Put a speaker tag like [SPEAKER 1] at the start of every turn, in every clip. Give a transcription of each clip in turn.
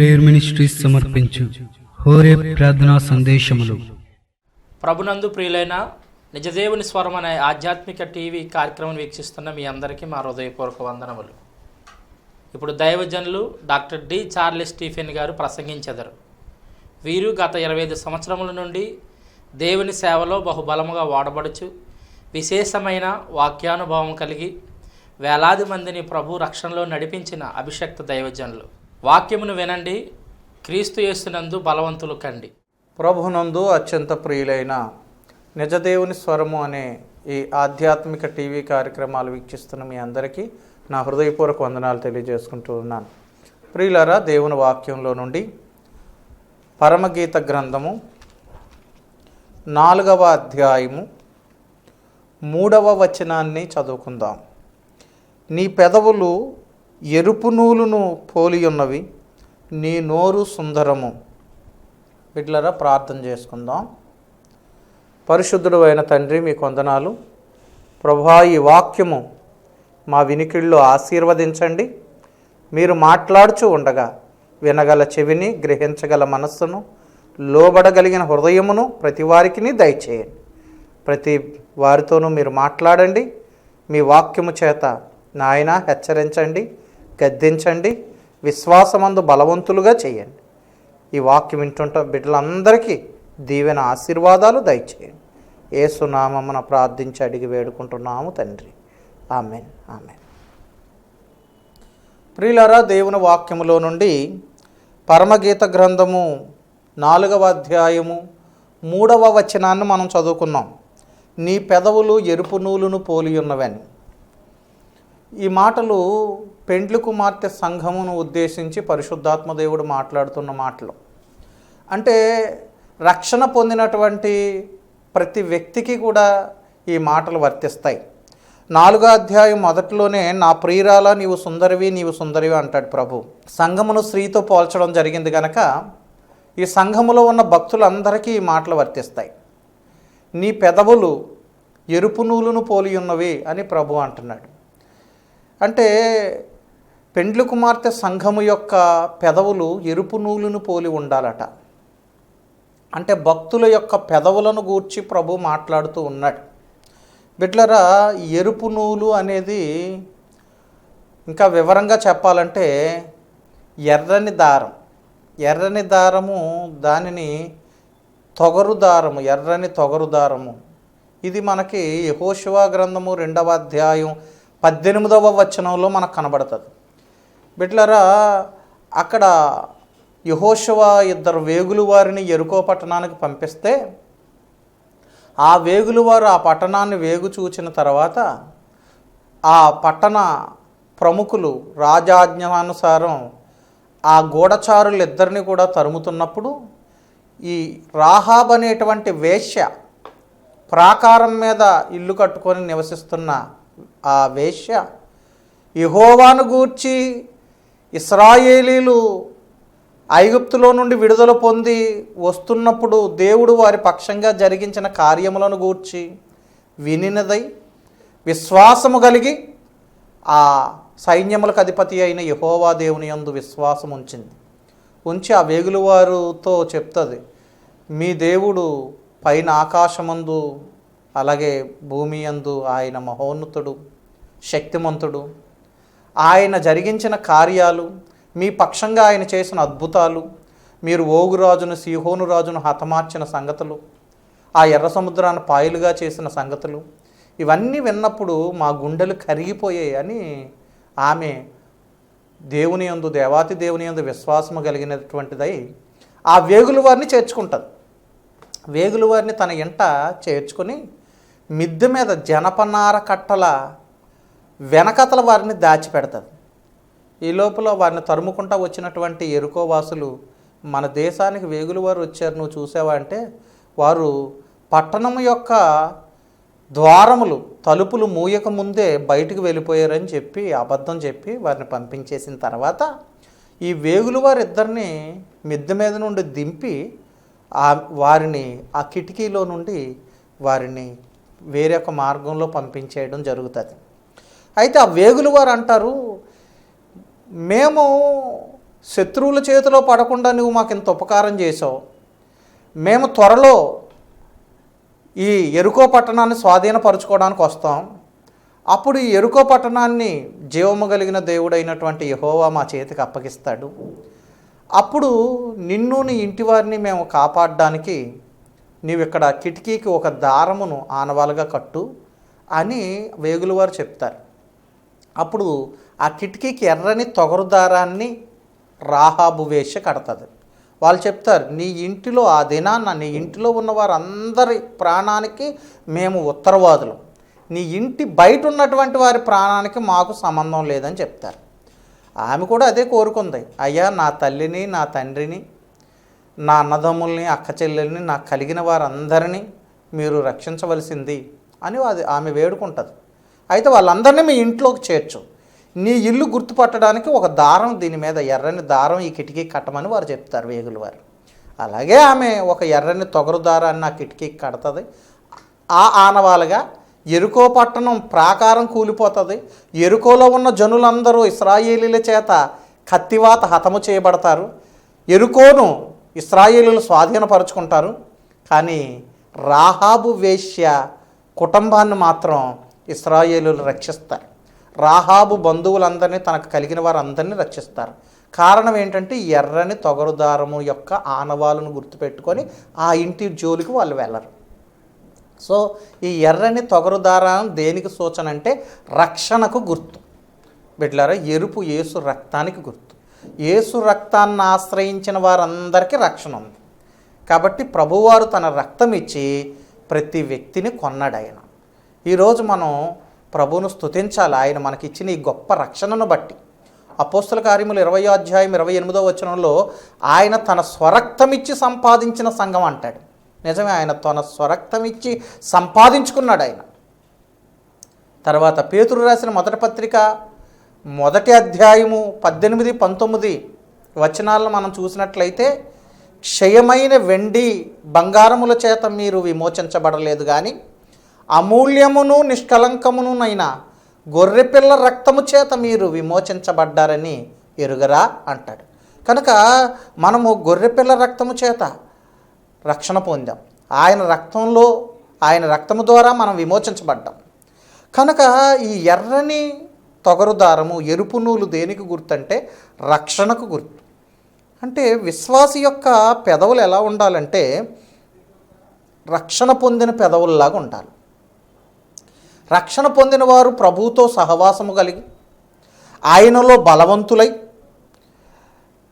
[SPEAKER 1] Prayer ministries సమర్పించు హోరే ప్రార్థనా సందేశములు.
[SPEAKER 2] ప్రభునందు ప్రియులైన నిజదేవుని స్వరం అనే ఆధ్యాత్మిక టీవీ కార్యక్రమం వీక్షిస్తున్న మీ అందరికీ మా హృదయపూర్వక వందనములు. ఇప్పుడు దైవజనులు డాక్టర్ డి చార్లెస్ స్టీఫెన్ గారు ప్రసంగించెదరు. వీరు గత 25 సంవత్సరముల నుండి దేవుని సేవలో బహుబలముగా వాడబడుచు విశేషమైన వాక్యానుభవం కలిగి వేలాది మందిని ప్రభు రక్షణలో నడిపించిన అభిషక్త దైవజనులు. వాక్యమును వినండి, క్రీస్తు యేసునందు బలవంతులు కండి.
[SPEAKER 3] ప్రభునందు అత్యంత ప్రియులైన నిజదేవుని స్వరము అనే ఈ ఆధ్యాత్మిక టీవీ కార్యక్రమాలు వీక్షిస్తున్న మీ అందరికీ నా హృదయపూర్వక వందనాలు తెలియజేసుకుంటూ ఉన్నాను. ప్రియులారా, దేవుని వాక్యంలో నుండి పరమగీత గ్రంథము 4వ అధ్యాయము 3వ వచనాన్ని చదువుకుందాం. నీ పెదవులు ఎరుపు నూలును పోలియున్నవి, నీ నోరు సుందరము. బిడ్డలారా, ప్రార్థన చేసుకుందాం. పరిశుద్ధుడు అయిన తండ్రి, మీకు వందనాలు. ప్రభువా, ఈ వాక్యము మా వినికిళ్ళు ఆశీర్వదించండి. మీరు మాట్లాడుచూ ఉండగా వినగల చెవిని, గ్రహించగల మనస్సును, లోబడగలిగిన హృదయమును ప్రతి వారికి దయచేయండి. ప్రతి వారితోనూ మీరు మాట్లాడండి. మీ వాక్యము చేత నాయన హెచ్చరించండి, గద్దించండి, విశ్వాసమందు బలవంతులుగా చేయండి. ఈ వాక్యం వింటుంటాం బిడ్డలందరికీ దీవెన ఆశీర్వాదాలు దయచేయండి. యేసు నామమున ప్రార్థించి అడిగి వేడుకుంటున్నాము తండ్రి. Amen, amen. ప్రియులారా, దేవుని వాక్యములో నుండి పరమగీత గ్రంథము 4వ అధ్యాయము 3వ వచనాన్ని మనం చదువుకున్నాం. నీ పెదవులు ఎరుపు నూలును పోలియున్నవని. ఈ మాటలు పెండ్లి కుమార్తె సంఘమును ఉద్దేశించి పరిశుద్ధాత్మ దేవుడు మాట్లాడుతున్న మాటలు. అంటే రక్షణ పొందినటువంటి ప్రతి వ్యక్తికి కూడా ఈ మాటలు వర్తిస్తాయి. 4వ అధ్యాయం మొదట్లోనే నా ప్రియురాలా నీవు సుందరివి, నీవు సుందరివి అంటాడు ప్రభు. సంఘమును స్త్రీతో పోల్చడం జరిగింది కనుక ఈ సంఘములో ఉన్న భక్తులందరికీ ఈ మాటలు వర్తిస్తాయి. నీ పెదవులు ఎరుపు నూలును పోలి ఉన్నవి అని ప్రభు అంటున్నాడు. అంటే పెండ్లి కుమార్తె సంఘము యొక్క పెదవులు ఎరుపు నూలును పోలి ఉండాలట. అంటే భక్తుల యొక్క పెదవులను గూర్చి ప్రభు మాట్లాడుతూ ఉన్నాడు. బిడ్డలారా, ఎరుపు నూలు అనేది ఇంకా వివరంగా చెప్పాలంటే ఎర్రని దారం. ఎర్రని దారము, దానిని తొగరు దారము, ఎర్రని తొగరు దారము. ఇది మనకి యెహోషువ గ్రంథము 2వ అధ్యాయం 18వ వచనంలో మనకు కనబడుతుంది. బిడ్డలారా, అక్కడ యెహోషువ 2 వేగులు వారిని యెరికో పట్టణానికి పంపిస్తే ఆ వేగులు వారు ఆ పట్టణాన్ని వేగు చూచిన తర్వాత ఆ పట్టణ ప్రముఖులు రాజాజ్ఞానుసారం ఆ గూఢచారులిద్దరిని కూడా తరుముతున్నప్పుడు ఈ రాహాబ్ అనేటువంటి వేశ్య, ప్రాకారం మీద ఇల్లు కట్టుకొని నివసిస్తున్న ఆ వేశ్య యెహోవాను గూర్చి ఇశ్రాయేలీలు ఐగుప్తులో నుండి విడుదల పొంది వస్తున్నప్పుడు దేవుడు వారి పక్షంగా జరిగించిన కార్యములను గూర్చి వినినదై విశ్వాసము కలిగి ఆ సైన్యములకు అధిపతి అయిన యెహోవా దేవుని యందు విశ్వాసం ఉంచి ఆ వేగులు వారితో చెప్తుంది, మీ దేవుడు పైన ఆకాశమందు అలాగే భూమి యందు ఆయన మహోన్నతుడు, శక్తిమంతుడు. ఆయన జరిగించిన కార్యాలు, మీ పక్షంగా ఆయన చేసిన అద్భుతాలు, మీరు ఓగు రాజును సీహోను రాజును హతమార్చిన సంగతులు, ఆ ఎర్ర సముద్రాన్ని పాయలుగా చేసిన సంగతులు, ఇవన్నీ విన్నప్పుడు మా గుండెలు కరిగిపోయాయి అని ఆమె దేవుని యందు, దేవాతి దేవుని యందు విశ్వాసము కలిగినటువంటిదై ఆ వేగులు వారిని చేర్చుకుంటుంది. వేగులు వారిని తన ఇంట చేర్చుకొని మిద్దె మీద జనపనార కట్టల వెనకతల వారిని దాచిపెడతారు. ఈ లోపల వారిని తరుముకుంటా వచ్చినటువంటి యెరికో వాసులు, మన దేశానికి వేగులు వారు వచ్చారు, నువ్వు చూసావా అంటే వారు పట్టణము యొక్క ద్వారములు, తలుపులు మూయక ముందే బయటికి వెళ్ళిపోయారని చెప్పి అబద్ధం చెప్పి వారిని పంపించేసిన తర్వాత ఈ వేగులు వారిద్దరిని మిద్దె మీద నుండి దింపి వారిని ఆ కిటికీలో నుండి వారిని వేరొక మార్గంలో పంపించేయడం జరుగుతుంది. అయితే ఆ వేగులు వారు అంటారు, మేము శత్రువుల చేతిలో పడకుండా నువ్వు మాకు ఇంత ఉపకారం చేసావు. మేము త్వరలో ఈ యెరికో పట్టణాన్ని స్వాధీనపరచుకోవడానికి వస్తాం. అప్పుడు ఈ యెరికో పట్టణాన్ని జీవము కలిగిన దేవుడైనటువంటి యెహోవా మా చేతికి అప్పగిస్తాడు. అప్పుడు నిన్ను నీ ఇంటి వారిని మేము కాపాడడానికి నీవు ఇక్కడ కిటికీకి ఒక దారమును ఆనవాలుగా కట్టు అని వేగుల వారు చెప్తారు. అప్పుడు ఆ కిటికీకి ఎర్రని తొగరు దారాన్ని రాహాబు వేష కడతది. వాళ్ళు చెప్తారు, నీ ఇంటిలో ఆ దినాన్న నీ ఇంటిలో ఉన్న వారందరి ప్రాణానికి మేము ఉత్తరవాదులం, నీ ఇంటి బయట ఉన్నటువంటి వారి ప్రాణానికి మాకు సంబంధం లేదని చెప్తారు. ఆమె కూడా అదే కోరుకుంది. అయ్యా, నా తల్లిని, నా తండ్రిని, నా అన్నదమ్ముల్ని, అక్క చెల్లెల్ని, నాకు కలిగిన వారందరినీ మీరు రక్షించవలసింది అని ఆమె వేడుకుంటుంది. అయితే వాళ్ళందరినీ మీ ఇంట్లోకి చేర్చు, నీ ఇల్లు గుర్తుపట్టడానికి ఒక దారం, దీని మీద ఎర్రని దారం ఈ కిటికీ కట్టమని వారు చెప్తారు వేగుల వారు. అలాగే ఆమె ఒక ఎర్రని తొగరు దారాన్ని ఆ కిటికీకి కడుతుంది. ఆ ఆనవాలుగా యెరికో పట్టణం ప్రాకారం కూలిపోతుంది. యెరికోలో ఉన్న జనులందరూ ఇశ్రాయేలీల చేత కత్తివాత హతము చేయబడతారు. యెరికోను ఇశ్రాయేలీలు స్వాధీనపరుచుకుంటారు. కానీ రాహాబు వేశ్య కుటుంబాన్ని మాత్రం ఇశ్రాయేలీలు రక్షిస్తారు. రాహాబు బంధువులందరినీ, తనకు కలిగిన వారందరినీ రక్షిస్తారు. కారణం ఏంటంటే ఎర్రని తొగరు దారము యొక్క ఆనవాలను గుర్తుపెట్టుకొని ఆ ఇంటి జోలికి వాళ్ళు వెళ్ళరు. సో ఈ ఎర్రని తొగరు దారం దేనికి సూచన అంటే రక్షణకు గుర్తు. బిడ్డలారా, ఎరుపు యేసు రక్తానికి గుర్తు. యేసు రక్తాన్ని ఆశ్రయించిన వారందరికీ రక్షణ ఉంది. కాబట్టి ప్రభువారు తన రక్తం ఇచ్చి ప్రతి వ్యక్తిని కొన్నాడు ఆయన. ఈరోజు మనం ప్రభువును స్తుతించాలి, ఆయన మనకిచ్చిన ఈ గొప్ప రక్షణను బట్టి. అపోస్తల కార్యములు 20వ అధ్యాయం 28వ వచనంలో ఆయన తన స్వరక్తం ఇచ్చి సంపాదించిన సంఘం అంటాడు. నిజమే, ఆయన తన స్వరక్తం ఇచ్చి సంపాదించుకున్నాడు ఆయన. తర్వాత పేతురు రాసిన మొదటి పత్రిక 1వ అధ్యాయము 18, 19 వచనాలను మనం చూసినట్లయితే, క్షయమైన వెండి బంగారముల చేత మీరు విమోచించబడలేదు కానీ అమూల్యమును నిష్కలంకమునునైన గొర్రెపిల్ల రక్తము చేత మీరు విమోచించబడ్డారని ఎరుగరా అంటాడు. కనుక మనము గొర్రెపిల్ల రక్తము చేత రక్షణ పొందాం. ఆయన రక్తము ద్వారా మనం విమోచించబడ్డాం. కనుక ఈ ఎర్రని తొగరు దారము, ఎరుపు నూలు దేనికి గుర్తంటే రక్షణకు గుర్తు. అంటే విశ్వాసి యొక్క పెదవులు ఎలా ఉండాలంటే రక్షణ పొందిన పెదవుల్లాగా ఉండాలి. రక్షణ పొందిన వారు ప్రభువుతో సహవాసము కలిగి ఆయనలో బలవంతులై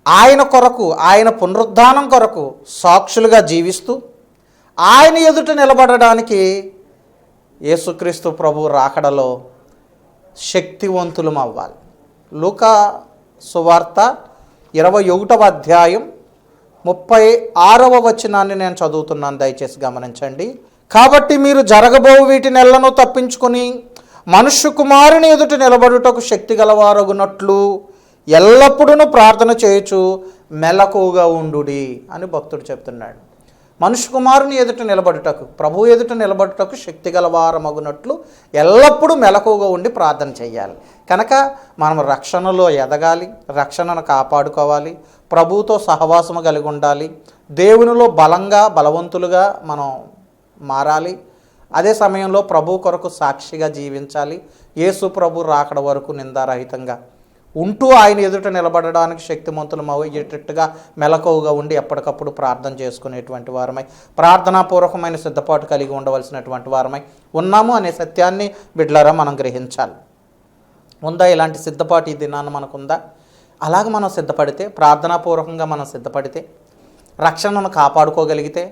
[SPEAKER 3] ఆయన కొరకు, ఆయన పునరుద్ధానం కొరకు సాక్షులుగా జీవిస్తూ ఆయన ఎదుట నిలబడడానికి యేసుక్రీస్తు ప్రభు రాకడలో శక్తివంతులం అవ్వాలి. లూకా సువార్త 21వ అధ్యాయం 36వ వచనాన్ని నేను చదువుతున్నాను, దయచేసి గమనించండి. కాబట్టి మీరు జరగబో వీటినెల్లను తప్పించుకొని మనుష్య కుమారుని ఎదుట నిలబడుటకు శక్తి గలవారగునట్లు ఎల్లప్పుడూ ప్రార్థన చేయొచ్చు మెలకువగా ఉండుడి అని భక్తుడు చెప్తున్నాడు. మనుష్య కుమారుని ఎదుట నిలబడుటకు, ప్రభు ఎదుట నిలబడుటకు శక్తి గలవారమగునట్లు ఎల్లప్పుడూ మెలకువగా ఉండి ప్రార్థన చేయాలి. కనుక మనం రక్షణలో ఎదగాలి, రక్షణను కాపాడుకోవాలి, ప్రభువుతో సహవాసము కలిగి ఉండాలి, దేవునిలో బలవంతులుగా మనం మారాలి. అదే సమయంలో ప్రభు కొరకు సాక్షిగా జీవించాలి. యేసు ప్రభు రాకడ వరకు నిందారహితంగా ఉంటూ ఆయన ఎదుట నిలబడడానికి శక్తిమంతులం అయ్యేటట్టుగా మెలకువగా ఉండి ఎప్పటికప్పుడు ప్రార్థన చేసుకునేటువంటి వారమై, ప్రార్థనాపూర్వకమైన సిద్ధపాటు కలిగి ఉండవలసినటువంటి వారమై ఉన్నాము అనే సత్యాన్ని బిడ్డలారా మనం గ్రహించాలి. ఉందా ఇలాంటి సిద్ధపాటు ఈ దినాన్ని మనకుందా? అలాగ మనం సిద్ధపడితే, ప్రార్థనాపూర్వకంగా మనం సిద్ధపడితే, రక్షణను కాపాడుకోగలిగితే,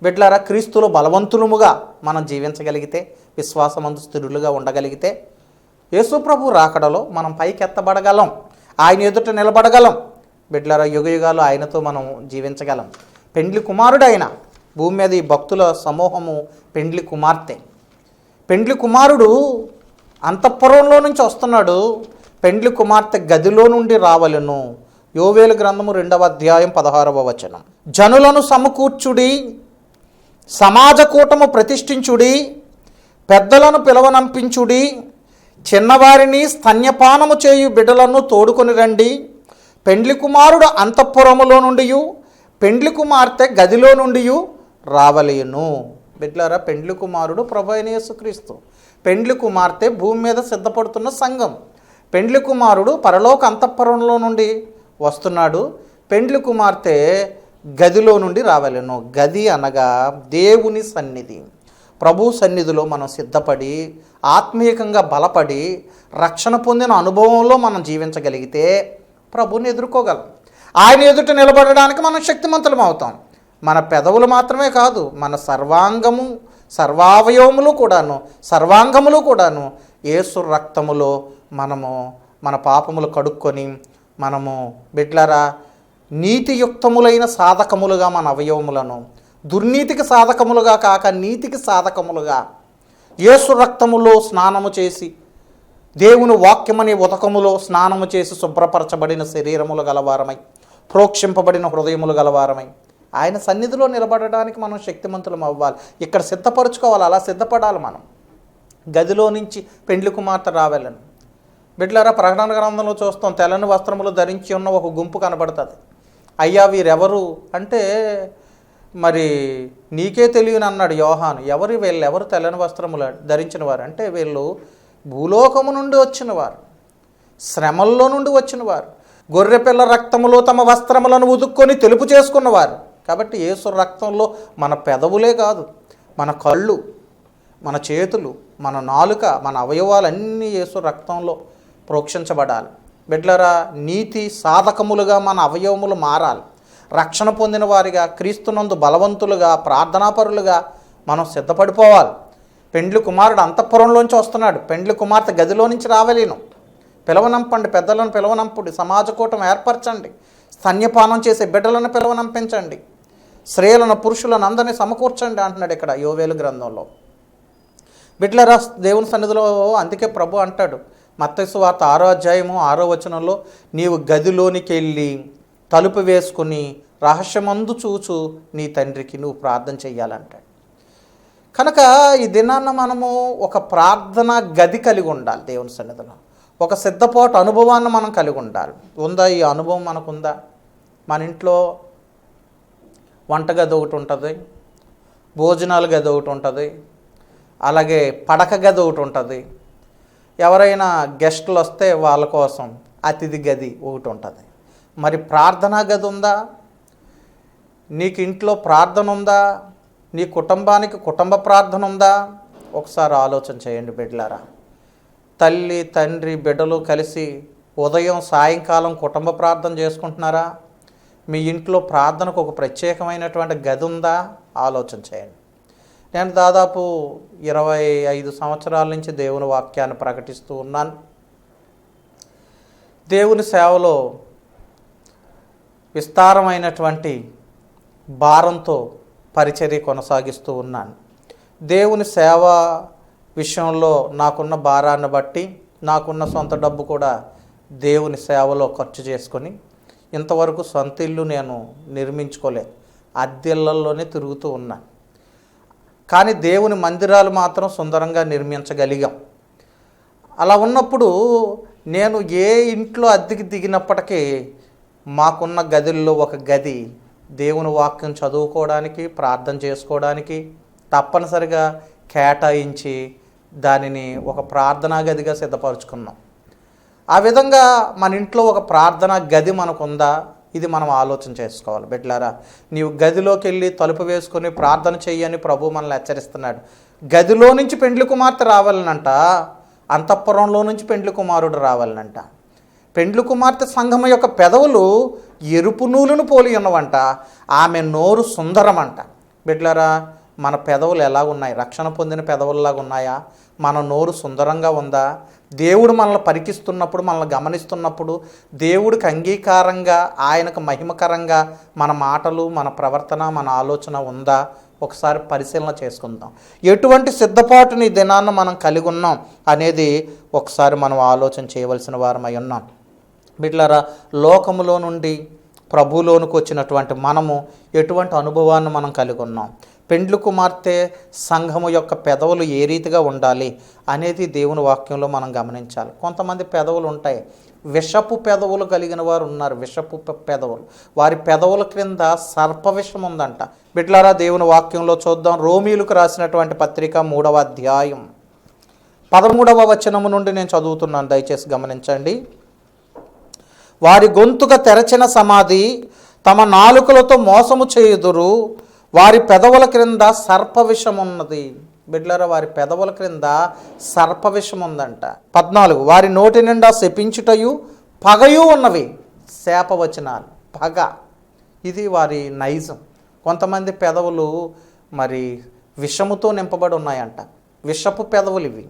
[SPEAKER 3] బిడ్డలారా క్రీస్తులో బలవంతులముగా మనం జీవించగలిగితే, విశ్వాసమందు స్థిరులుగా ఉండగలిగితే, యేసు ప్రభు రాకడలో మనం పైకెత్తబడగలం, ఆయన ఎదుట నిలబడగలం. బిడ్డలారా యుగయుగాలు ఆయనతో మనం జీవించగలం. పెండ్లి కుమారుడు ఆయన. భూమి మీద ఈ భక్తుల సమూహము పెండ్లి కుమార్తె. పెండ్లి కుమారుడు అంతఃపురంలో నుంచి వస్తున్నాడు. పెండ్లి కుమార్తె గదిలో నుండి రావలెను. యోవేలు గ్రంథము 2వ అధ్యాయం 16వ వచనం. జనులను సమకూర్చుడి, సమాజ కూటము ప్రతిష్ఠించుడి, పెద్దలను పిలవనంపించుడి, చిన్నవారిని స్తన్యపానము చేయు బిడ్డలను తోడుకొని రండి, పెండ్లి కుమారుడు అంతఃపురములో నుండి పెండ్లి కుమార్తె గదిలో నుండి రావలేను. బిడ్డలారా, పెండ్లి కుమారుడు ప్రభు అయిన యేసుక్రీస్తు, పెండ్లి కుమార్తె భూమి మీద సిద్ధపడుతున్న సంఘం. పెండ్లి కుమారుడు పరలోక అంతఃపురంలో నుండి వస్తున్నాడు, పెండ్లి కుమార్తె గదిలో నుండి రావలేను. గది అనగా దేవుని సన్నిధి. ప్రభు సన్నిధిలో మనం సిద్ధపడి ఆత్మీయంగా బలపడి రక్షణ పొందిన అనుభవంలో మనం జీవించగలిగితే ప్రభుని ఎదుర్కోగలం. ఆయన ఎదుట నిలబడడానికి మనం శక్తిమంతులం అవుతాం. మన పెదవులు మాత్రమే కాదు, మన సర్వాంగములు కూడాను యేసు రక్తములో మనము మన పాపములు కడుక్కొని మనము బిడ్డలారా నీతియుక్తములైన సాధకములుగా మన అవయవములను దుర్నీతికి సాధకములుగా కాక నీతికి సాధకములుగా యేసు రక్తములో స్నానము చేసి దేవుని వాక్యమనే ఉదకములో స్నానము చేసి శుభ్రపరచబడిన శరీరములు గలవారమై ప్రోక్షింపబడిన హృదయములు గలవారమై ఆయన సన్నిధిలో నిలబడడానికి మనం శక్తిమంతులం అవ్వాలి. ఇక్కడ సిద్ధపరచుకోవాలి, అలా సిద్ధపడాలి. మనం గదిలో నుంచి పెండ్లి కుమార్తె రావాలని బిడ్డలారా, ప్రకటన గ్రంథంలో చూస్తాం, తెల్లని వస్త్రములు ధరించి ఉన్న ఒక గుంపు కనబడుతుంది. అయ్యా వీరెవరు అంటే, మరి నీకే తెలియని అన్నాడు యోహాను. వీళ్ళెవరు తెల్లని వస్త్రములు ధరించిన వారు అంటే, వీళ్ళు భూలోకము నుండి వచ్చినవారు, శ్రమల్లో నుండి వచ్చినవారు, గొర్రెపిల్ల రక్తములో తమ వస్త్రములను ఉదుక్కొని తెలుపు చేసుకున్నవారు. కాబట్టి యేసు రక్తంలో మన పెదవులే కాదు, మన కళ్ళు, మన చేతులు, మన నాలుక, మన అవయవాలన్నీ యేసు రక్తంలో ప్రోక్షించబడాలి. బిడ్డలారా, నీతి సాధకములుగా మన అవయవములు మారాలి. రక్షణ పొందిన వారిగా, క్రీస్తునందు బలవంతులుగా, ప్రార్థనాపరులుగా మనం సిద్ధపడిపోవాలి. పెండ్లి కుమారుడు అంతఃపురంలోంచి వస్తున్నాడు, పెండ్లి కుమార్తె గదిలో నుంచి రావలేను. పిలవనంపండి, పెద్దలను పిలవనంపుడి, సమాజ కూటం ఏర్పరచండి, స్తన్యపానం చేసే బిడ్డలను పిలవనంపించండి, స్త్రీలను పురుషులను అందరినీ సమకూర్చండి అంటున్నాడు ఇక్కడ యోవేలు గ్రంథంలో. బిడ్డలారా, దేవుని సన్నిధిలో అందుకే ప్రభు అంటాడు మత్తయి సువార్త 6వ అధ్యాయము 6వ వచనంలో, నీవు గదిలోనికి వెళ్ళి తలుపు వేసుకుని రహస్యమందు చూచు నీ తండ్రికి నువ్వు ప్రార్థన చెయ్యాలంటాడు. కనుక ఈ దినాన్న మనము ఒక ప్రార్థన గది కలిగి ఉండాలి. దేవుని సన్నిధిలో ఒక సిద్ధపాటు అనుభవాన్ని మనం కలిగి ఉండాలి. ఉందా ఈ అనుభవం మనకుందా? మన ఇంట్లో వంటగది ఒకటి ఉంటుంది, భోజనాల గది ఒకటి ఉంటుంది, అలాగే పడక గది ఒకటి ఉంటుంది, ఎవరైనా గెస్టులు వస్తే వాళ్ళ కోసం అతిథి గది ఒకటి ఉంటుంది. మరి ప్రార్థనా గది ఉందా? నీకు ఇంట్లో ప్రార్థన ఉందా? నీ కుటుంబానికి కుటుంబ ప్రార్థన ఉందా? ఒకసారి ఆలోచన చేయండి బిడ్డలారా. తల్లి, తండ్రి, బిడ్డలు కలిసి ఉదయం సాయంకాలం కుటుంబ ప్రార్థన చేసుకుంటున్నారా? మీ ఇంట్లో ప్రార్థనకు ఒక ప్రత్యేకమైనటువంటి గది ఉందా? ఆలోచన చేయండి. నేను దాదాపు 25 సంవత్సరాల నుంచి దేవుని వాక్యాన్ని ప్రకటిస్తూ ఉన్నాను. దేవుని సేవలో విస్తారమైనటువంటి భారంతో పరిచర్య కొనసాగిస్తూ ఉన్నాను. దేవుని సేవ విషయంలో నాకున్న భారాన్ని బట్టి నాకున్న సొంత డబ్బు కూడా దేవుని సేవలో ఖర్చు చేసుకొని ఇంతవరకు సొంత ఇల్లు నేను నిర్మించుకోలేదు, అద్దెళ్లలోనే తిరుగుతూ ఉన్నాను. కానీ దేవుని మందిరాలు మాత్రం సుందరంగా నిర్మించగలిగాం. అలా ఉన్నప్పుడు నేను ఏ ఇంట్లో అద్దెకి దిగినప్పటికీ మాకున్న గదుల్లో ఒక గది దేవుని వాక్యం చదువుకోవడానికి, ప్రార్థన చేసుకోవడానికి తప్పనిసరిగా కేటాయించి దానిని ఒక ప్రార్థనా గదిగా సిద్ధపరచుకున్నాం. ఆ విధంగా మన ఇంట్లో ఒక ప్రార్థనా గది మనకుందా? ఇది మనం ఆలోచన చేసుకోవాలి. బిడ్డలారా, నీవు గదిలోకి వెళ్ళి తలుపు వేసుకొని ప్రార్థన చెయ్యని ప్రభు మనల్ని హెచ్చరిస్తున్నాడు. గదిలో నుంచి పెండ్లి కుమార్తె రావాలనంట, అంతఃపురంలో నుంచి పెండ్లి కుమారుడు రావాలనంట. పెండ్లి కుమార్తె సంఘం యొక్క పెదవులు ఎరుపు నూలును పోలి ఉన్నవంట, ఆమె నోరు సుందరమంట. బిడ్డలారా, మన పెదవులు ఎలా ఉన్నాయి? రక్షణ పొందిన పెదవుల్లాగా ఉన్నాయా? మన నోరు సుందరంగా ఉందా? దేవుడు మనల్ని పరికిస్తున్నప్పుడు, మనల్ని గమనిస్తున్నప్పుడు దేవుడికి అంగీకారంగా, ఆయనకు మహిమకరంగా మన మాటలు, మన ప్రవర్తన, మన ఆలోచన ఉందా? ఒకసారి పరిశీలన చేసుకుందాం. ఎటువంటి సిద్ధపాటుని దినాన్ని మనం కలిగి ఉన్నాం అనేది ఒకసారి మనం ఆలోచన చేయవలసిన వారమై ఉన్నాం. బిడ్డలారా, లోకములో నుండి ప్రభువులోనికి వచ్చినటువంటి మనము ఎటువంటి అనుభవాన్ని మనం కలిగి ఉన్నాం? పెండ్లు కుమార్తె సంఘము యొక్క పెదవులు ఏ రీతిగా ఉండాలి అనేది దేవుని వాక్యంలో మనం గమనించాలి. కొంతమంది పెదవులు ఉంటాయి, విషపు పెదవులు కలిగిన వారు ఉన్నారు. విషపు పెదవులు, వారి పెదవుల క్రింద సర్పవిషం ఉందంట. బిడ్లారా, దేవుని వాక్యంలో చూద్దాం. రోమీయులకు రాసినటువంటి పత్రిక 3వ అధ్యాయం 13వ వచనము నుండి నేను చదువుతున్నాను, దయచేసి గమనించండి. వారి గొంతుక తెరచిన సమాధి, తమ నాలుకలతో మోసము చేయుదురు, వారి పెదవుల క్రింద సర్పవిషం ఉన్నది. బిడ్లరా, వారి పెదవుల క్రింద సర్పవిషం ఉందంట. 14, వారి నోటి నిండా శపించుటయు పగయు ఉన్నవి. శాపవచనాలు, పగ, ఇది వారి నైజం. కొంతమంది పెదవులు మరి విషముతో నింపబడి ఉన్నాయంట. విషపు పెదవులు ఇవి.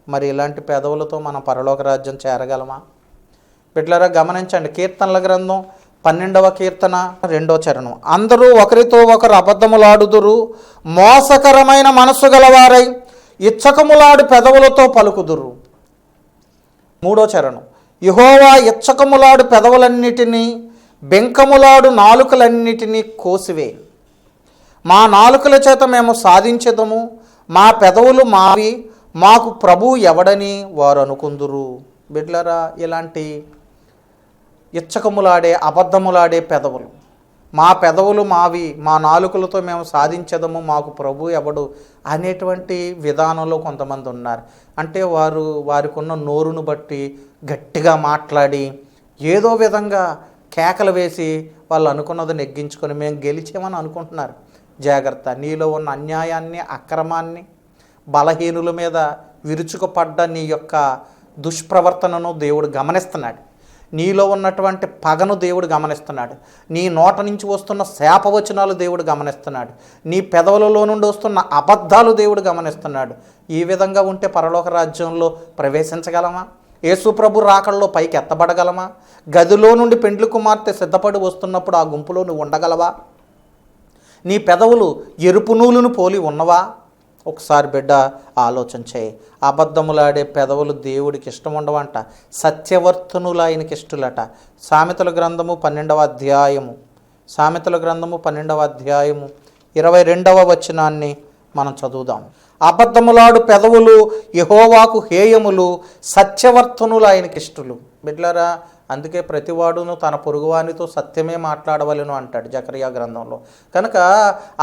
[SPEAKER 3] మరి ఇలాంటి పెదవులతో మనం పరలోక రాజ్యం చేరగలమా? బిడ్లరా, గమనించండి. కీర్తనల గ్రంథం 12వ కీర్తన 2వ చరణం. అందరూ ఒకరితో ఒకరు అబద్ధములాడుదురు, మోసకరమైన మనస్సు గలవారై ఇచ్చకములాడు పెదవులతో పలుకుదురు. 3వ చరణం. యెహోవా ఇచ్చకములాడు పెదవులన్నిటినీ, బెంకములాడు నాలుకలన్నిటినీ కోసివే. మా నాలుకల చేత మేము సాధించెదము, మా పెదవులు మావి, మాకు ప్రభువు ఎవడని వారు అనుకుందురు. బిడ్లరా, ఇలాంటి ఇచ్చకములాడే అబద్ధములాడే పెదవులు, మా పెదవులు మావి, మా నాలుకలతో మేము సాధించదము, మాకు ప్రభు ఎవడు అనేటువంటి విధానంలో కొంతమంది ఉన్నారు. అంటే వారికి ఉన్న నోరును బట్టి గట్టిగా మాట్లాడి ఏదో విధంగా కేకలు వేసి వాళ్ళు అనుకున్నది నెగ్గించుకొని మేము గెలిచామని అనుకుంటున్నారు. జాగ్రత్త. నీలో ఉన్న అన్యాయాన్ని, అక్రమాన్ని, బలహీనుల మీద విరుచుకుపడ్డ నీ యొక్క దుష్ప్రవర్తనను దేవుడు గమనిస్తున్నాడు. నీలో ఉన్నటువంటి పగను దేవుడు గమనిస్తున్నాడు. నీ నోట నుంచి వస్తున్న శాపవచనాలు దేవుడు గమనిస్తున్నాడు. నీ పెదవులలో నుండి వస్తున్న అబద్ధాలు దేవుడు గమనిస్తున్నాడు. ఈ విధంగా ఉంటే పరలోక రాజ్యంలో ప్రవేశించగలమా? యేసు ప్రభు రాకడలో పైకి ఎత్తబడగలమా? గదిలో నుండి పెండ్లి కుమార్తె సిద్ధపడి వస్తున్నప్పుడు ఆ గుంపులో నువ్వు ఉండగలవా? నీ పెదవులు ఎరుపు నూలును పోలి ఉన్నవా? ఒకసారి బిడ్డ ఆలోచన చేయి. అబద్ధములాడే పెదవులు దేవుడికి ఇష్టం ఉండవంట. సత్యవర్తనులు ఆయనకి ఇష్టలట. సామెతల గ్రంథము 12వ అధ్యాయము 12వ అధ్యాయము 22వ వచనాన్ని మనం చదువుదాం. అబద్ధములాడు పెదవులు యెహోవాకు హేయములు, సత్యవర్తనులు ఆయనకి ఇష్టలు. బిడ్లరా, అందుకే ప్రతివాడును తన పొరుగువానితో సత్యమే మాట్లాడవలెను అంటాడు జకరియా గ్రంథంలో. కనుక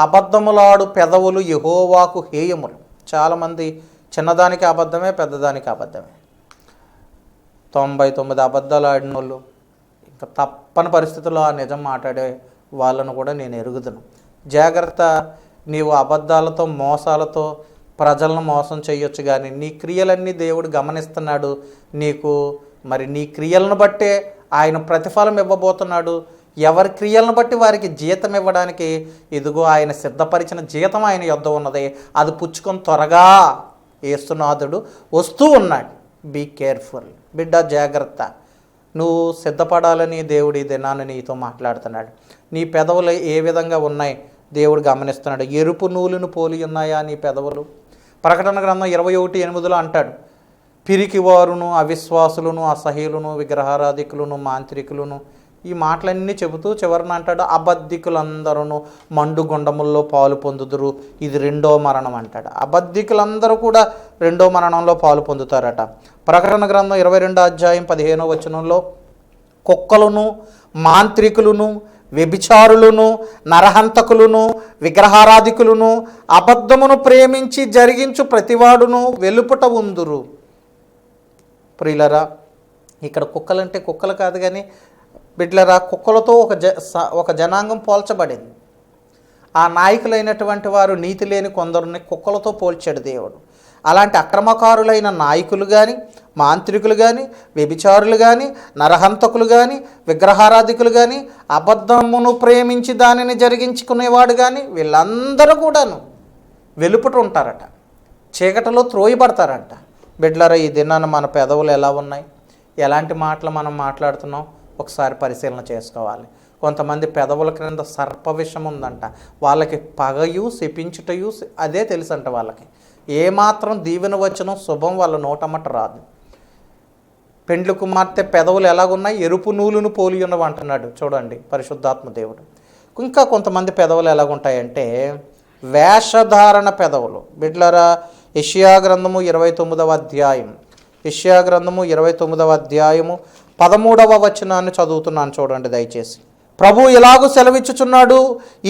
[SPEAKER 3] అబద్ధములాడు పెదవులు యెహోవాకు హేయములు. చాలామంది చిన్నదానికి అబద్ధమే, పెద్దదానికి అబద్ధమే. 99 అబద్ధాలు ఆడిన వాళ్ళు ఇంకా తప్పని పరిస్థితుల్లో ఆ నిజం మాట్లాడే వాళ్ళను కూడా నేను ఎరుగుదును. జాగ్రత్త. నీవు అబద్ధాలతో, మోసాలతో ప్రజలను మోసం చేయొచ్చు, కానీ నీ క్రియలన్నీ దేవుడు గమనిస్తున్నాడు. నీకు మరి నీ క్రియలను బట్టే ఆయన ప్రతిఫలం ఇవ్వబోతున్నాడు. ఎవరి క్రియలను బట్టి వారికి జీతం ఇవ్వడానికి ఇదిగో ఆయన సిద్ధపరిచిన జీతం ఆయన యొద్ద ఉన్నది. అది పుచ్చుకొని త్వరగా యేసునాథుడు వస్తూ ఉన్నాడు. Be careful. బిడ్డ, జాగ్రత్త. నువ్వు సిద్ధపడాలని దేవుడు ఈ దినాన్ని నీతో మాట్లాడుతున్నాడు. నీ పెదవులు ఏ విధంగా ఉన్నాయి దేవుడు గమనిస్తున్నాడు. ఎరుపు నూలును పోలి ఉన్నాయా నీ పెదవులు? ప్రకటన గ్రంథం 21:8 అంటాడు, పిరికివారును, అవిశ్వాసులను, అసహ్యులను, విగ్రహారాధికులను, మాంత్రికులను, ఈ మాటలన్నీ చెబుతూ చివరిన అంటాడు, అబద్ధికులందరూ మండుగుండముల్లో పాలు పొందుదురు, ఇది 2వ మరణం అంటాడు. అబద్ధికులందరూ కూడా 2వ మరణంలో పాలు పొందుతారట. ప్రకటన గ్రంథం 22వ అధ్యాయం 15వ వచనంలో కుక్కలను, మాంత్రికులను, వ్యభిచారులను, నరహంతకులను, విగ్రహారాధికులను, అబద్ధమును ప్రేమించి జరిగించు ప్రతివాడును వెలుపుట ఉందురు. ప్రియులరా, ఇక్కడ కుక్కలంటే కుక్కలు కాదు కానీ బిడ్లరా, కుక్కలతో ఒక జనాంగం పోల్చబడింది. ఆ నాయకులైనటువంటి వారు నీతి లేని కొందరిని కుక్కలతో పోల్చాడు దేవుడు. అలాంటి అక్రమకారులైన నాయకులు కానీ, మాంత్రికులు కానీ, వ్యభిచారులు కానీ, నరహంతకులు కానీ, విగ్రహారాధికులు కానీ, అబద్ధమును ప్రేమించి దానిని జరిగించుకునేవాడు కానీ, వీళ్ళందరూ కూడాను వెలుపుట ఉంటారట, చీకటిలో త్రోయబడతారంట. బిడ్లరా, ఈ దినాన మన పెదవులు ఎలా ఉన్నాయి? ఎలాంటి మాటలు మనం మాట్లాడుతున్నాం? ఒకసారి పరిశీలన చేసుకోవాలి. కొంతమంది పెదవుల క్రింద సర్పవిషం ఉందంట. వాళ్ళకి పగయు, శపించుటయు అదే తెలుసంట. వాళ్ళకి ఏమాత్రం దీవెన వచనం, శుభం వాళ్ళ నోటమట రాదు. పెండ్లి కుమార్తె పెదవులు ఎలాగున్నాయి? ఎరుపు నూలును పోలి ఉన్నవి అంటున్నాడు. చూడండి పరిశుద్ధాత్మ దేవుడు. ఇంకా కొంతమంది పెదవులు ఎలాగుంటాయంటే వేషధారణ పెదవులు. బిడ్లరా, యెషయా గ్రంథము 29వ అధ్యాయం, యెషయా గ్రంథము 29వ అధ్యాయము 13వ వచనాన్ని చదువుతున్నాను, చూడండి దయచేసి. ప్రభు ఇలాగూ సెలవిచ్చుచున్నాడు,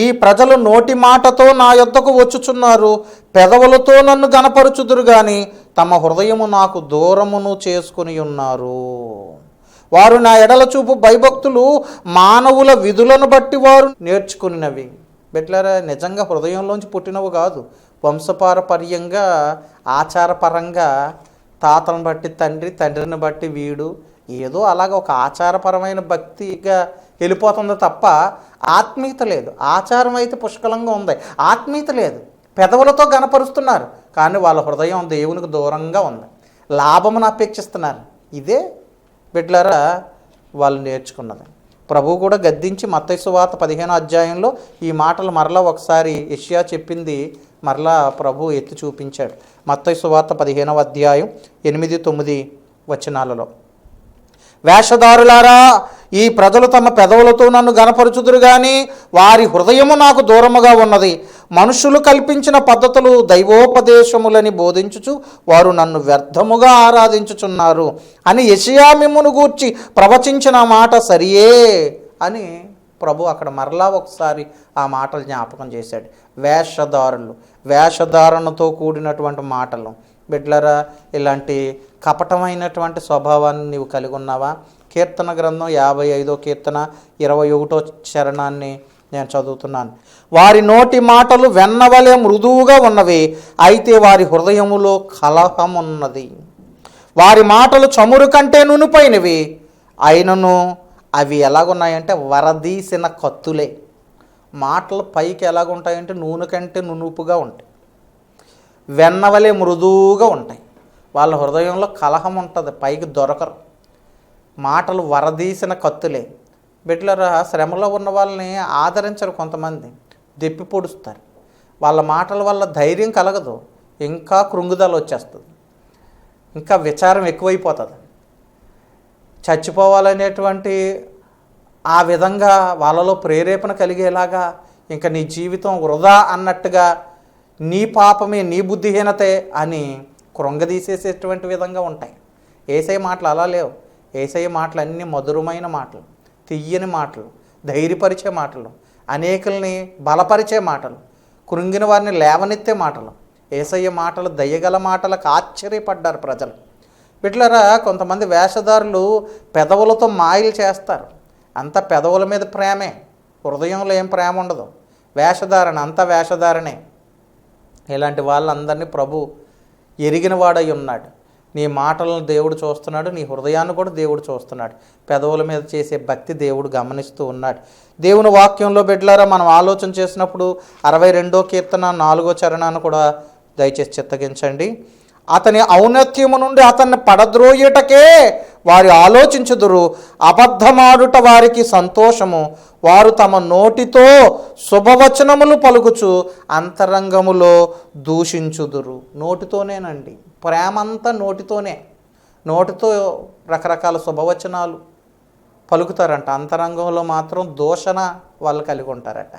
[SPEAKER 3] ఈ ప్రజలు నోటి మాటతో నా యొద్దకు వచ్చుచున్నారు, పెదవులతో నన్ను గనపరుచుదురు గాని తమ హృదయము నాకు దూరమును చేసుకుని ఉన్నారు. వారు నా ఎడల చూపు భయభక్తులు మానవుల విధులను బట్టి వారు నేర్చుకున్నవి. బిడ్డలారా, నిజంగా హృదయంలోంచి పుట్టినవి కాదు, వంశపారపర్యంగా ఆచారపరంగా తాతను బట్టి తండ్రి, తండ్రిని బట్టి వీడు, ఏదో అలాగ ఒక ఆచారపరమైన భక్తిగా వెళ్ళిపోతుంది తప్ప ఆత్మీయత లేదు. ఆచారం అయితే పుష్కలంగా ఉంది, ఆత్మీయత లేదు. పెదవులతో గనపరుస్తున్నారు కానీ వాళ్ళ హృదయం దేవునికి దూరంగా ఉంది, లాభమును అపేక్షిస్తున్నారు. ఇదే బిడ్డలారా వాళ్ళు నేర్చుకున్నది. ప్రభువు కూడా గద్దించి మత్తయి సువార్త 15వ అధ్యాయంలో ఈ మాటలు మరలా ఒకసారి యెషయా చెప్పింది మరలా ప్రభు ఎత్తి చూపించాడు. మత్తయి సువార్త 15వ అధ్యాయం 8-9 వచనాలలో, వేషధారులారా, ఈ ప్రజలు తమ పెదవులతో నన్ను గనపరుచుదురు గాని వారి హృదయము నాకు దూరముగా ఉన్నది. మనుషులు కల్పించిన పద్ధతులు దైవోపదేశములని బోధించుచు వారు నన్ను వ్యర్థముగా ఆరాధించుచున్నారు అని యెషయా మిమ్మును గూర్చి ప్రవచించిన మాట సరియే అని ప్రభు అక్కడ మరలా ఒకసారి ఆ మాటలు జ్ఞాపకం చేశాడు. వేషధారులు, వేషధారణతో కూడినటువంటి మాటలు. బిడ్లరా, ఇలాంటి కపటమైనటువంటి స్వభావాన్ని నీవు కలిగి ఉన్నావా? కీర్తన గ్రంథం 55వ కీర్తన 21వ చరణాన్ని నేను చదువుతున్నాను. వారి నోటి మాటలు వెన్నవలే మృదువుగా ఉన్నవి, అయితే వారి హృదయములో కలహమున్నది. వారి మాటలు చమురు కంటే నునుపైనవి, అయినను అవి ఎలాగున్నాయంటే వరదీసిన కత్తులే. మాటలు పైకి ఎలాగుంటాయంటే నూనె కంటే నునుపుగా ఉంటాయి, వెన్నవలే మృదువుగా ఉంటాయి. వాళ్ళ హృదయంలో కలహం ఉంటుంది, పైకి దొరకరు. మాటలు వరదీసిన కత్తులే. బిడ్డలారా, శ్రమలో ఉన్న వాళ్ళని ఆదరించరు, కొంతమంది దెప్పి పొడుస్తారు. వాళ్ళ మాటల వల్ల ధైర్యం కలగదు, ఇంకా కృంగుదల వచ్చేస్తుంది, ఇంకా విచారం ఎక్కువైపోతుంది. చచ్చిపోవాలనేటువంటి ఆ విధంగా వాళ్ళలో ప్రేరేపణ కలిగేలాగా ఇంకా నీ జీవితం వృధా అన్నట్టుగా, నీ పాపమే, నీ బుద్ధిహీనతే అని కృంగదీసేసేటువంటి విధంగా ఉంటాయి. యేసయ్య మాటలు అలా లేవు. యేసయ్య మాటలు అన్నీ మధురమైన మాటలు, తియ్యని మాటలు, ధైర్యపరిచే మాటలు, అనేకుల్ని బలపరిచే మాటలు, కృంగిన వారిని లేవనెత్తే మాటలు. యేసయ్య మాటలు దయ్యగల మాటలకు ఆశ్చర్యపడ్డారు ప్రజలు. వీటిలరా కొంతమంది వేషధారులు పెదవులతో మాయలు చేస్తారు. అంత పెదవుల మీద ప్రేమే, హృదయంలో ఏం ప్రేమ ఉండదు. వేషధారణ అంతా వేషధారణే. ఇలాంటి వాళ్ళందరినీ ప్రభు ఎరిగిన వాడై ఉన్నాడు. నీ మాటలను దేవుడు చూస్తున్నాడు, నీ హృదయాన్ని కూడా దేవుడు చూస్తున్నాడు. పెదవుల మీద చేసే భక్తి దేవుడు గమనిస్తూ ఉన్నాడు. దేవుని వాక్యంలో బిడ్డలారా మనం ఆలోచన చేసినప్పుడు 62వ కీర్తన 4వ చరణాన్ని కూడా దయచేసి చిత్తగించండి. అతని ఔన్నత్యము నుండి అతన్ని పడద్రోయుటకే వారు ఆలోచించుదురు, అబద్ధమాడుట వారికి సంతోషము. వారు తమ నోటితో శుభవచనములు పలుకుచు అంతరంగములో దూషించుదురు. నోటితోనేనండి, ప్రేమంతా నోటితోనే. నోటితో రకరకాల శుభవచనాలు పలుకుతారంట, అంతరంగంలో మాత్రం దూషణ వాళ్ళు కలిగి ఉంటారట.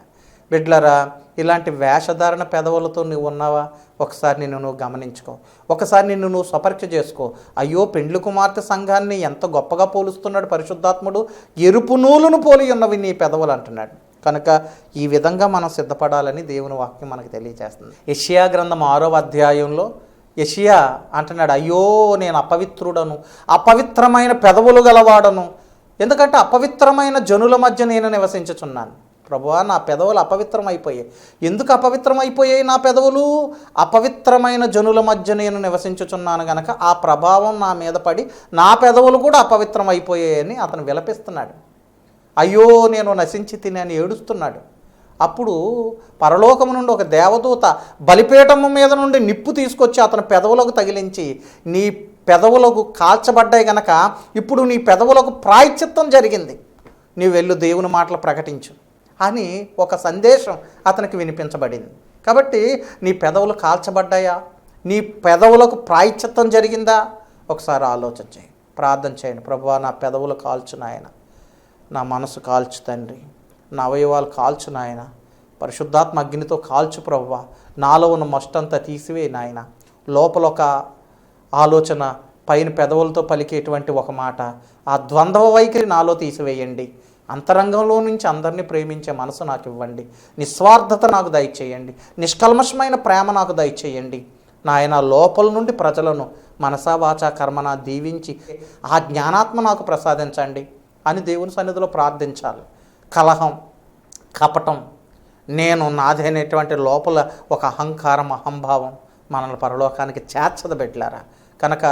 [SPEAKER 3] బిడ్లరా, ఇలాంటి వేషధారణ పెదవులతో నువ్వు ఉన్నావా? ఒకసారి నిన్ను నువ్వు గమనించుకో, ఒకసారి నిన్ను నువ్వు స్వపరీక్ష చేసుకో. అయ్యో, పెండ్లి కుమార్తె సంఘాన్ని ఎంత గొప్పగా పోలుస్తున్నాడు పరిశుద్ధాత్ముడు. ఎరుపు నూలును పోలి ఉన్నవి నీ పెదవులు అంటున్నాడు. కనుక ఈ విధంగా మనం సిద్ధపడాలని దేవుని వాక్యం మనకు తెలియజేస్తుంది. యెషయా గ్రంథం 6వ అధ్యాయంలో యెషయా అంటున్నాడు, అయ్యో నేను అపవిత్రుడను, అపవిత్రమైన పెదవులు గలవాడను, ఎందుకంటే అపవిత్రమైన జనుల మధ్య నేను నివసించుచున్నాను. ప్రభువా, నా పెదవులు అపవిత్రమైపోయాయి. ఎందుకు అపవిత్రమైపోయాయి నా పెదవులు? అపవిత్రమైన జనుల మధ్య నేను నివసించుచున్నాను గనక ఆ ప్రభావం నా మీద పడి నా పెదవులు కూడా అపవిత్రమైపోయాయని అతను విలపిస్తున్నాడు. అయ్యో నేను నశించి తిని అని ఏడుస్తున్నాడు. అప్పుడు పరలోకము నుండి ఒక దేవదూత బలిపీఠము మీద నుండి నిప్పు తీసుకొచ్చి అతని పెదవులకు తగిలించి, నీ పెదవులకు కాల్చబడ్డాయి గనక ఇప్పుడు నీ పెదవులకు ప్రాయశ్చిత్తం జరిగింది, నీవు వెళ్ళు దేవుని మాటలు ప్రకటించు అని ఒక సందేశం అతనికి వినిపించబడింది. కాబట్టి నీ పెదవులు కాల్చబడ్డాయా? నీ పెదవులకు ప్రాయశ్చిత్తం జరిగిందా? ఒకసారి ఆలోచన చేయి, ప్రార్థన చేయండి. ప్రభువా, నా పెదవులు కాల్చు నాయన, నా మనసు కాల్చు తండ్రి, నా అవయవాలు కాల్చు నాయన. పరిశుద్ధాత్మ అగ్నితో కాల్చు ప్రభువా, నాలో ఉన్న మస్టంతా తీసివే నాయన. లోపల ఒక ఆలోచన, పైన పెదవులతో పలికేటువంటి ఒక మాట, ఆ ద్వంద్వ వైఖరి నాలో తీసివేయండి. అంతరంగంలో నుంచి అందరినీ ప్రేమించే మనసు నాకు ఇవ్వండి. నిస్వార్థత నాకు దయచేయండి. నిష్కల్మషమైన ప్రేమ నాకు దయచేయండి నాయన. లోపల నుండి ప్రజలను మనసా వాచా కర్మన దీవించి ఆ జ్ఞానాత్మ నాకు ప్రసాదించండి అని దేవుని సన్నిధిలో ప్రార్థించాలి. కలహం, కపటం, నేను నాది అనేటువంటి లోపల ఒక అహంకారం, అహంభావం మనల్ని పరలోకానికి చేర్చదు బిడ్డలారా. కనుక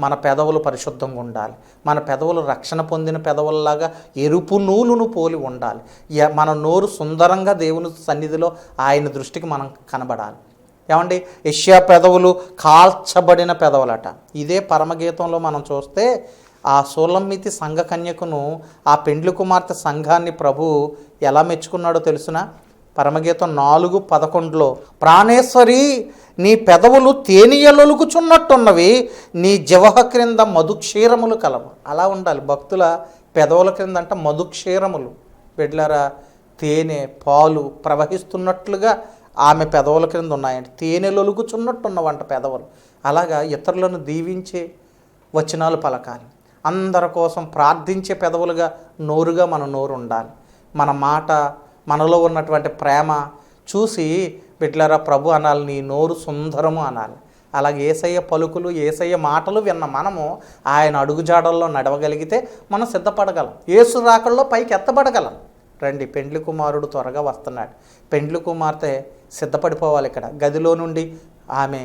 [SPEAKER 3] మన పెదవులు పరిశుద్ధంగా ఉండాలి. మన పెదవులు రక్షణ పొందిన పెదవుల్లాగా ఎరుపు నూలును పోలి ఉండాలి. మన నోరు సుందరంగా దేవుని సన్నిధిలో ఆయన దృష్టికి మనం కనబడాలి. ఏమండి, యెషయా పెదవులు కాల్చబడిన పెదవులట. ఇదే పరమగీతంలో మనం చూస్తే ఆ సూలమ్మితి సంఘ కన్యకును, ఆ పెండ్లి కుమార్తె సంఘాన్ని ప్రభు ఎలా మెచ్చుకున్నాడో తెలుసునా? పరమగీతం 4:11 ప్రాణేశ్వరి, నీ పెదవులు తేనీయలొలుకుచున్నట్టున్నవి, నీ జిహ్వ క్రింద మధుక్షీరములు కలవు. అలా ఉండాలి భక్తుల పెదవుల క్రింద అంట మధుక్షీరములు. బిడ్డలారా, తేనె పాలు ప్రవహిస్తున్నట్లుగా ఆమె పెదవుల క్రింద ఉన్నాయంట. తేనెలొలుకుచున్నట్టున్నవంట పెదవులు. అలాగా ఇతరులను దీవించే వచనాలు పలకాలి. అందరి కోసం ప్రార్థించే పెదవులుగా, నోరుగా మన నోరు ఉండాలి. మన మాట, మనలో ఉన్నటువంటి ప్రేమ చూసి బిడ్డలారా ప్రభు అనాలి, నీ నోరు సుందరము అనాలి. అలాగే యేసయ్య పలుకులు, యేసయ్య మాటలు విన్న మనము ఆయన అడుగుజాడల్లో నడవగలిగితే మనం సిద్ధపడగలం. యేసు రాకల్లో పైకి ఎత్తబడగలం. రండి, పెండ్లి కుమారుడు త్వరగా వస్తున్నాడు. పెండ్లి కుమార్తె సిద్ధపడిపోవాలి. ఇక్కడ గదిలో నుండి ఆమె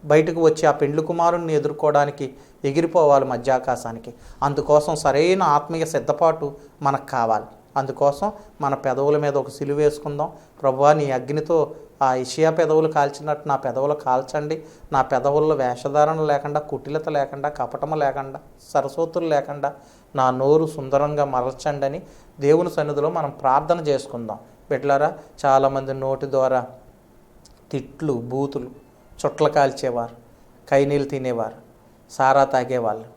[SPEAKER 3] బయటకు వచ్చి ఆ పెండ్లి కుమారుణ్ణి ఎదుర్కోవడానికి ఎగిరిపోవాలి మధ్యాకాశానికి. అందుకోసం సరైన ఆత్మీయ సిద్ధపాటు మనకు కావాలి. అందుకోసం మన పెదవుల మీద ఒక సిలువ వేసుకుందాం. ప్రభువా, నీ అగ్నితో ఆ యెషయా పెదవులు కాల్చినట్టు నా పెదవులు కాల్చండి. నా పెదవుల్లో వేషధారణ లేకుండా, కుటిలత లేకుండా, కపటము లేకుండా, సరస్వతులు లేకుండా నా నోరు సుందరంగా మరల్చండి అని దేవుని సన్నిధిలో మనం ప్రార్థన చేసుకుందాం. బిడ్డలారా, చాలామంది నోటి ద్వారా తిట్లు, బూతులు, చుట్టలు కాల్చేవారు, కైనీళ్ళు తినేవారు, సారా తాగేవాళ్ళు,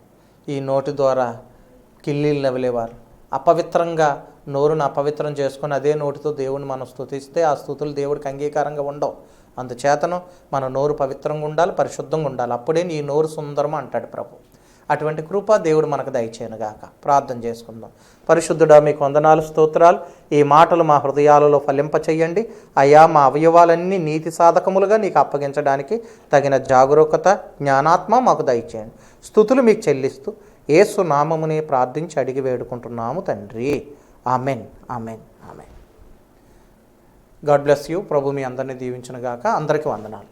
[SPEAKER 3] ఈ నోటి ద్వారా కిళ్ళీలు నవిలేవారు. అపవిత్రంగా నోరును అపవిత్రం చేసుకొని అదే నోటితో దేవుని మనం స్తుతిస్తే ఆ స్తుతులు దేవుడికి అంగీకారంగా ఉండవు. అందుచేతను మన నోరు పవిత్రంగా ఉండాలి, పరిశుద్ధంగా ఉండాలి. అప్పుడే నీ నోరు సుందరము అంటాడు ప్రభు. అటువంటి కృప దేవుడు మనకు దయచేయనుగాక. ప్రార్థన చేసుకుందాం. పరిశుద్ధుడా, మీకు వందనాలు, స్తోత్రాలు. ఈ మాటలు మా హృదయాలలో ఫలింపచేయండి అయ్యా. మా అవయవాలన్నీ నీతి సాధకములుగా నీకు అప్పగించడానికి తగిన జాగరూకత, జ్ఞానాత్మ మాకు దయచేయండి. స్తుతులు మీకు చెల్లిస్తూ యేసు నామమునే ప్రార్థించి అడిగి వేడుకుంటున్నాము తండ్రి. Amen, amen, amen. God bless you. ప్రభు మీ అందరినీ దీవించునుగాక. అందరికీ వందనాలు.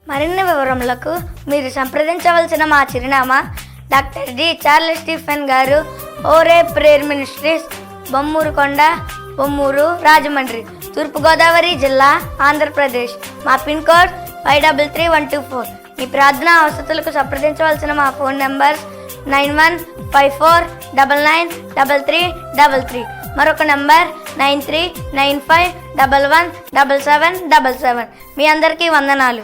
[SPEAKER 4] మరిన్ని వివరములకు మీరు సంప్రదించవలసిన మా చిరునామా డాక్టర్ డి చార్లెస్ స్టీఫెన్ గారు, ఓరే ప్రేయర్ మినిస్ట్రీస్, బొమ్మూరుకొండ, బొమ్మూరు, రాజమండ్రి, తూర్పుగోదావరి జిల్లా, ఆంధ్రప్రదేశ్. మా పిన్ కోడ్ 533124. మీ ప్రార్థనా అవసరాలకు సంప్రదించవలసిన మా ఫోన్ నెంబర్స్ 9154993333. మరొక నంబర్ 9395117777. మీ అందరికీ వందనాలు.